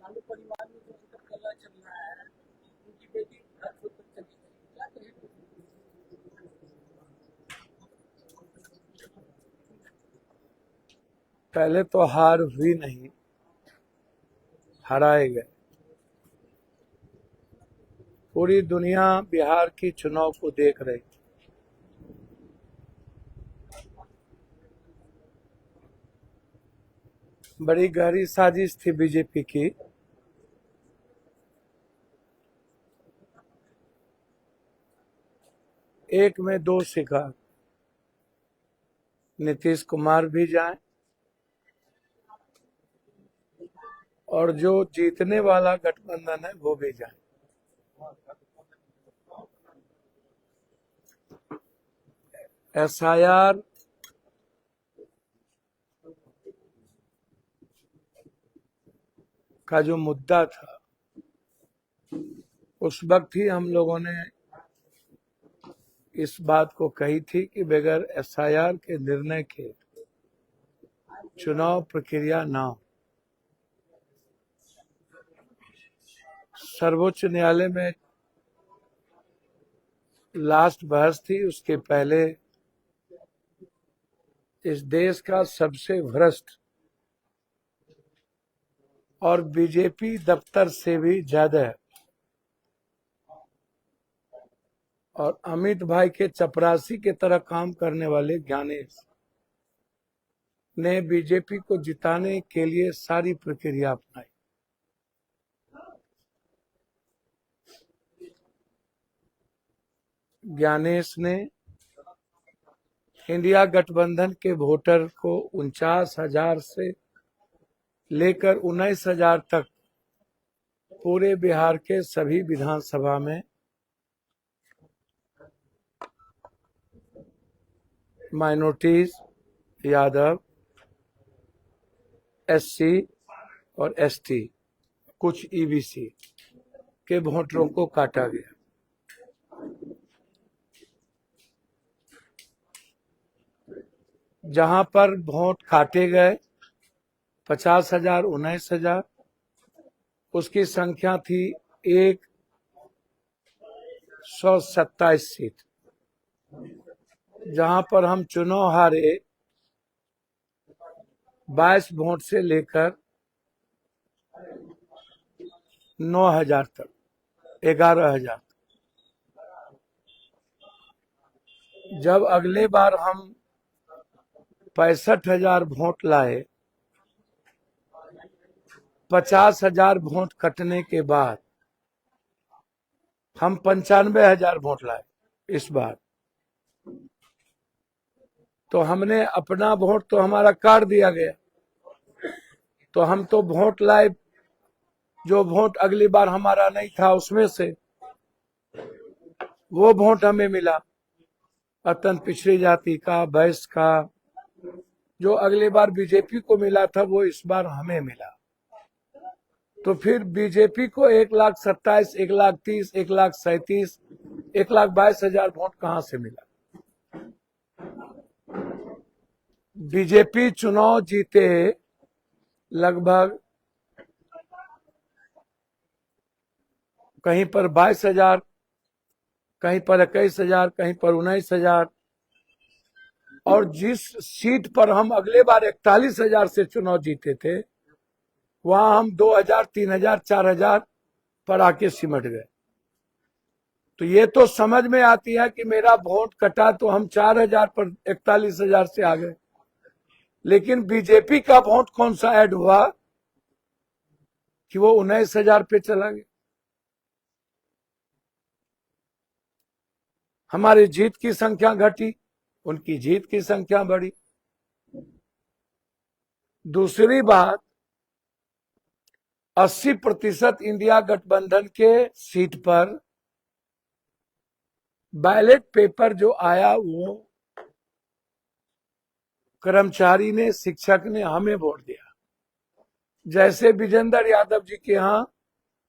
लालू परिवार में जो अभी तक कल्ला चल रहा है, उनकी बेटी घर छोड़ कर चली गई, क्या कहेंगे? पहले तो हार हुई नहीं, हराए गए। पूरी दुनिया बिहार की चुनाव को देख रही। बड़ी गहरी साजिश थी बीजेपी की। एक में दो शिकार, नीतीश कुमार भी जाए और जो जीतने वाला गठबंधन है वो भी जाए। एसआईआर का जो मुद्दा था, उस वक्त ही हम लोगों ने इस बात को कही थी कि बगैर एसआईआर के निर्णय के चुनाव प्रक्रिया ना हो। सर्वोच्च न्यायालय में लास्ट बहस थी, उसके पहले इस देश का सबसे भ्रष्ट और बीजेपी दफ्तर से भी ज्यादा और अमित भाई के चपरासी की तरह काम करने वाले ज्ञानेश ने बीजेपी को जिताने के लिए सारी प्रक्रिया अपनाई। ज्ञानेश ने इंडिया गठबंधन के वोटर को 49,000 से लेकर 19,000 तक पूरे बिहार के सभी विधानसभा में माइनॉरिटीज, यादव, एससी और एसटी, कुछ ईबीसी के वोटरों को काटा गया। जहां पर वोट काटे गए 50,000, 19,000, उसकी संख्या थी 127 सीट। जहां पर हम चुनाव हारे 22 वोट से लेकर 9,000 तक, 11,000। जब अगले बार हम 65,000 वोट लाए, 50,000 वोट कटने के बाद हम 95,000 वोट लाए इस बार। तो हमने अपना वोट तो हमारा काट दिया गया, तो हम तो वोट लाए जो वोट अगली बार हमारा नहीं था, उसमें से वो वोट हमें मिला अत्यंत पिछड़ी जाति का, वैश्य का। जो अगली बार बीजेपी को मिला था वो इस बार हमें मिला। तो फिर बीजेपी को 1,27,000, 1,30,000, 1,37,000, 1,22,000 वोट कहां से मिला? बीजेपी चुनाव जीते लगभग कहीं पर 22,000, कहीं पर 21,000, कहीं पर 19,000, और जिस सीट पर हम अगले बार 41,000 से चुनाव जीते थे, वहां हम 2,000, 3,000, 4,000 पर आके सिमट गए। तो ये तो समझ में आती है कि मेरा वोट कटा तो हम 4,000 पर 41,000 से आ गए, लेकिन बीजेपी का वोट कौन सा ऐड हुआ कि वो 19,000 पे चला गया। हमारी जीत की संख्या घटी, उनकी जीत की संख्या बढ़ी। दूसरी बात, 80% इंडिया गठबंधन के सीट पर बैलेट पेपर जो आया वो कर्मचारी ने, शिक्षक ने हमें वोट दिया। जैसे विजेंद्र यादव जी के यहाँ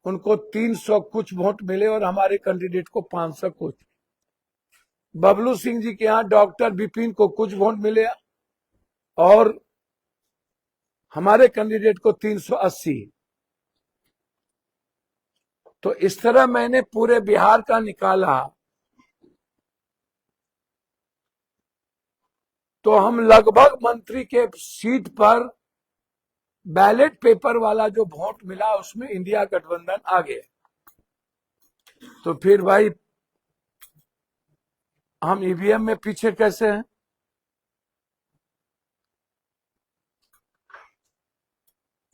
उनको 300 कुछ वोट मिले और हमारे कैंडिडेट को 500 कुछ। बबलू सिंह जी के यहाँ डॉक्टर विपिन को कुछ वोट मिले और हमारे कैंडिडेट को 380। तो इस तरह मैंने पूरे बिहार का निकाला, तो हम लगभग मंत्री के सीट पर बैलेट पेपर वाला जो वोट मिला उसमें इंडिया गठबंधन आ गया। तो फिर भाई हम ईवीएम में पीछे कैसे हैं?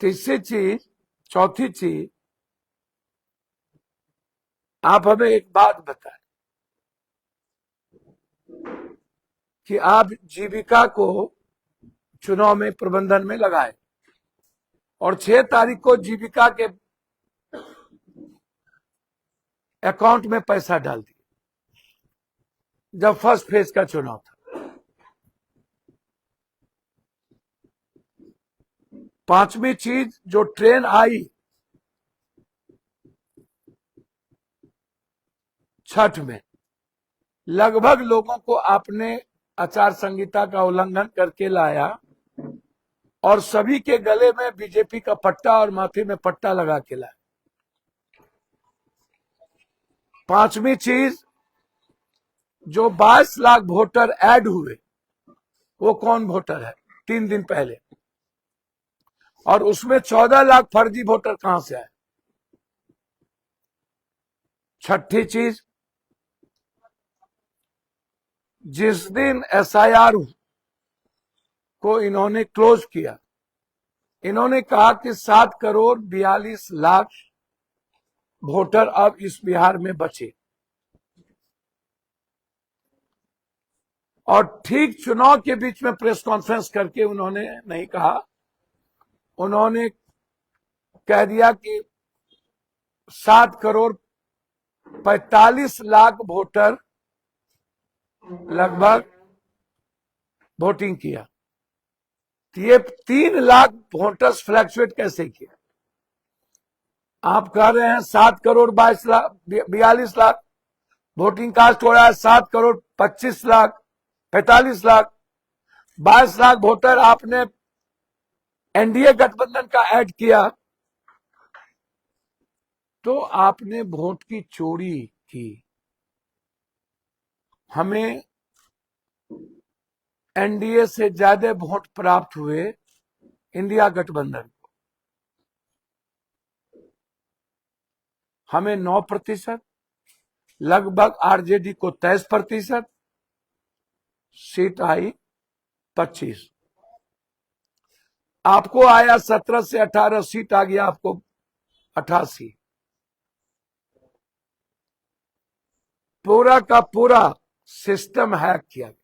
तीसरी चीज, चौथी चीज, आप हमें एक बात बताएं कि आप जीविका को चुनाव में प्रबंधन में लगाए और 6 तारीख को जीविका के अकाउंट में पैसा डाल दिया जब फर्स्ट फेज का चुनाव था। 5वीं चीज, जो ट्रेन आई छठ में, लगभग लोगों को आपने आचार संहिता का उल्लंघन करके लाया और सभी के गले में बीजेपी का पट्टा और माथे में पट्टा लगा के लाया। 5वीं चीज, जो 22 लाख वोटर ऐड हुए वो कौन वोटर है 3 दिन पहले, और उसमें 14 लाख फर्जी वोटर कहां से आए। छठी चीज, जिस दिन एसआईआर को इन्होंने क्लोज किया, इन्होंने कहा कि 7 करोड़ 42 लाख वोटर अब इस बिहार में बचे, और ठीक चुनाव के बीच में प्रेस कॉन्फ्रेंस करके उन्होंने नहीं कहा, उन्होंने कह दिया कि 7 करोड़ 45 लाख वोटर लगभग वोटिंग किया। ये 3 लाख वोटर्स फ्लैक्चुएट कैसे किया? आप कह रहे हैं 7 करोड़ 22 लाख 42 लाख वोटिंग कास्ट हो रहा है, 7 करोड़ 25 लाख 45 लाख 22 लाख वोटर आपने एनडीए गठबंधन का ऐड किया, तो आपने वोट की चोरी की। हमें एनडीए से ज्यादा वोट प्राप्त हुए इंडिया गठबंधन को, हमें 9%, लगभग आरजेडी को 23%, सीट आई 25, आपको आया 17 से 18 सीट आ गया आपको 88। पूरा का पूरा सिस्टम हैक किया गया।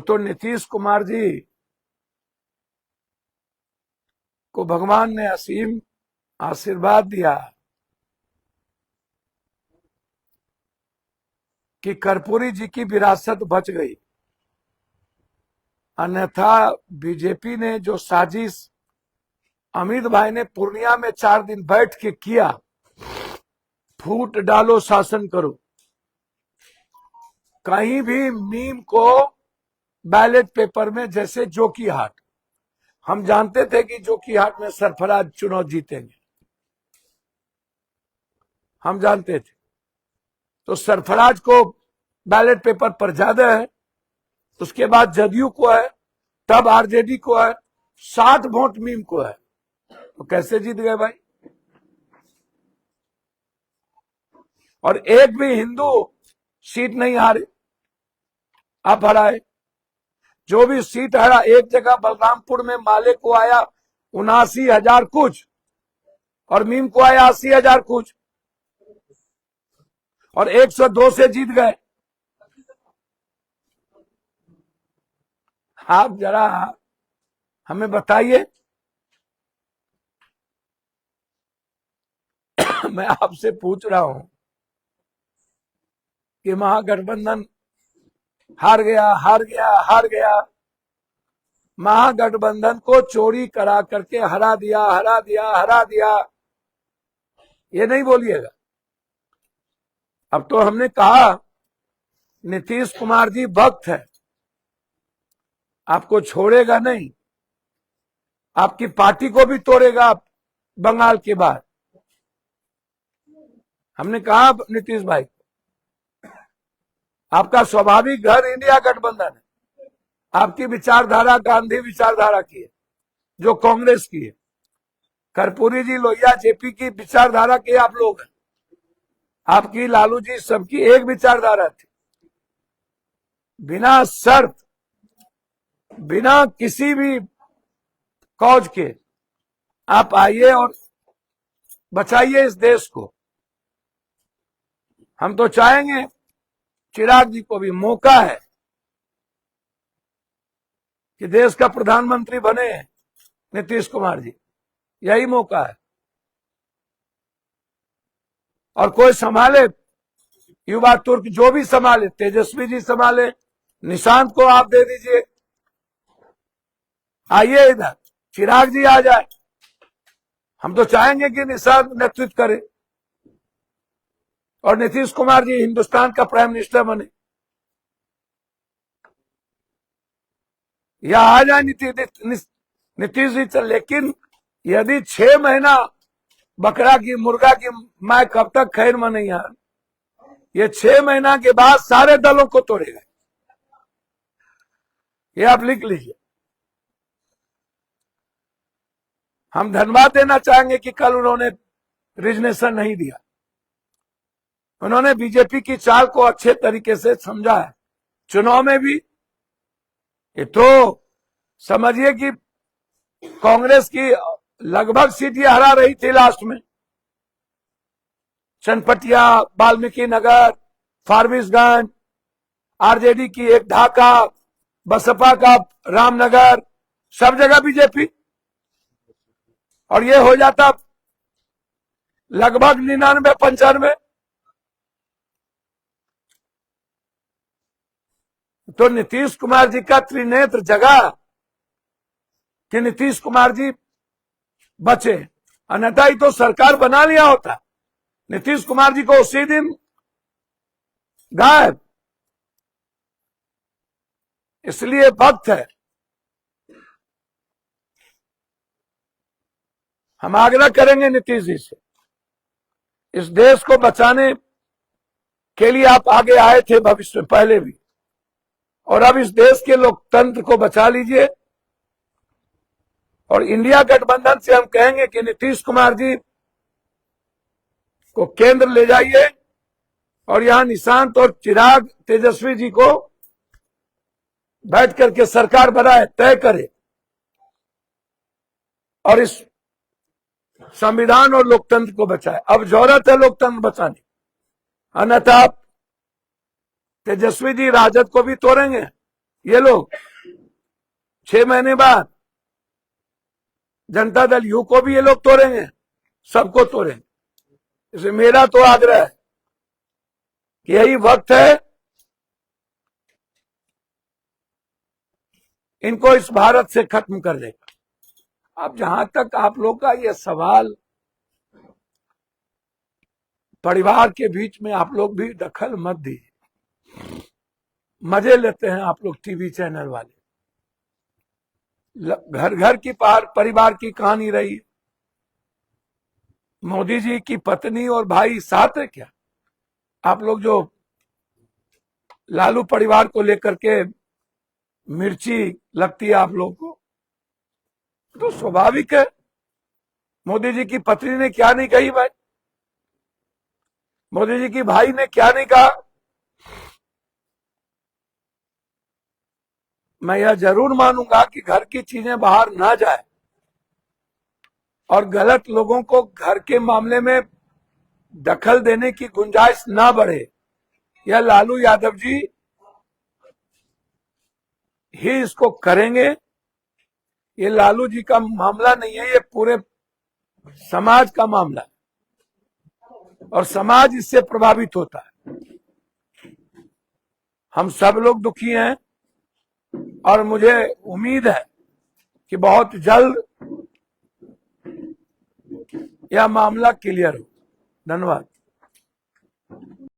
तो नीतीश कुमार जी को भगवान ने असीम आशीर्वाद दिया कि कर्पूरी जी की विरासत बच गई, अन्यथा बीजेपी ने जो साजिश अमित भाई ने पूर्णिया में 4 दिन बैठ के किया, फूट डालो शासन करो, कहीं भी मीम को बैलेट पेपर में, जैसे जोकीहाट, हम जानते थे कि जोकीहाट में सरफराज चुनाव जीतेंगे, हम जानते थे, तो सरफराज को बैलेट पेपर पर ज्यादा है, उसके बाद जदयू को है, तब आरजेडी को है, 60 वोट मीम को है, तो कैसे जीत गए भाई? और एक भी हिंदू सीट नहीं हारे, आप हराए। जो भी सीट हारा, एक जगह बलरामपुर में माले को आया 79,000 कुछ और मीम को आया 80,000 कुछ, और 102 से जीत गए। आप जरा हमें बताइए, मैं आपसे पूछ रहा हूं कि महागठबंधन हार गया, हार गया, हार गया, महागठबंधन को चोरी करा करके हरा दिया, हरा दिया, हरा दिया, ये नहीं बोलिएगा। अब तो हमने कहा नीतीश कुमार जी वक्त है, आपको छोड़ेगा नहीं, आपकी पार्टी को भी तोड़ेगा, बंगाल के बाद। हमने कहा नीतीश भाई, आपका स्वाभाविक घर इंडिया गठबंधन है, आपकी विचारधारा गांधी विचारधारा की है, जो कांग्रेस की है। कर्पूरी जी, लोहिया, जेपी की विचारधारा के आप लोग हैं। आपकी, लालू जी, सबकी एक विचारधारा थी। बिना शर्त, बिना किसी भी कॉज के आप आइए और बचाइए इस देश को। हम तो चाहेंगे, चिराग जी को भी मौका है कि देश का प्रधानमंत्री बने नीतीश कुमार जी, यही मौका है। और कोई संभाले, युवा तुर्क जो भी संभाले, तेजस्वी जी संभाले, निशांत को आप दे दीजिए, आइए इधर, चिराग जी आ जाए। हम तो चाहेंगे कि निशांत नेतृत्व करे और नीतीश कुमार जी हिंदुस्तान का प्राइम मिनिस्टर बने, या आ जाए नीतीश जी। लेकिन यदि 6 महीना बकरा की, मुर्गा की मैं कब तक खैर में नहीं आ, ये 6 महीना के बाद सारे दलों को तोड़ेगा, ये आप लिख लीजिए। हम धन्यवाद देना चाहेंगे कि कल उन्होंने रिजनेशन नहीं दिया, उन्होंने बीजेपी की चाल को अच्छे तरीके से समझा है। चुनाव में भी ये तो समझिए कि कांग्रेस की लगभग सीट ये हरा रही थी लास्ट में। चनपटिया, वाल्मीकि नगर, फारबिसगंज, आरजेडी की एक ढाका, बसपा का रामनगर, सब जगह बीजेपी, और ये हो जाता लगभग 99-95। तो नीतीश कुमार जी का त्रिनेत्र जगा कि नीतीश कुमार जी बचे, अन्यथा ही तो सरकार बना लिया होता। नीतीश कुमार जी को उसी दिन गायब। इसलिए वक्त है, हम आग्रह करेंगे नीतीश जी से, इस देश को बचाने के लिए आप आगे आए थे भविष्य में पहले भी, और अब इस देश के लोकतंत्र को बचा लीजिए। और इंडिया गठबंधन से हम कहेंगे कि नीतीश कुमार जी को केंद्र ले जाइए और यहां निशांत और चिराग, तेजस्वी जी को बैठ करके सरकार बनाए, तय करे और इस संविधान और लोकतंत्र को बचाए। अब जरूरत है लोकतंत्र बचाने, अन्यथा आप तेजस्वी जी राजद को भी तोड़ेंगे ये लोग। 6 महीने बाद जनता दल यू को भी ये लोग तोड़ेंगे, सबको तोड़ेंगे। इसलिए मेरा तो आग्रह है कि यही वक्त है, इनको इस भारत से खत्म कर देगा। अब जहां तक आप लोग का ये सवाल, परिवार के बीच में आप लोग भी दखल मत दीजिए। मजे लेते हैं आप लोग टीवी चैनल वाले, घर घर की परिवार की कहानी रही। मोदी जी की पत्नी और भाई साथ है क्या? आप लोग जो लालू परिवार को लेकर के मिर्ची लगती है आप लोग को, तो स्वाभाविक है। मोदी जी की पत्नी ने क्या नहीं कही भाई, मोदी जी की भाई ने क्या नहीं कहा। मैं यह जरूर मानूंगा कि घर की चीजें बाहर ना जाए और गलत लोगों को घर के मामले में दखल देने की गुंजाइश ना बढ़े। यह लालू यादव जी ही इसको करेंगे। ये लालू जी का मामला नहीं है, ये पूरे समाज का मामला है और समाज इससे प्रभावित होता है। हम सब लोग दुखी हैं और मुझे उम्मीद है कि बहुत जल्द यह मामला क्लियर हो। धन्यवाद।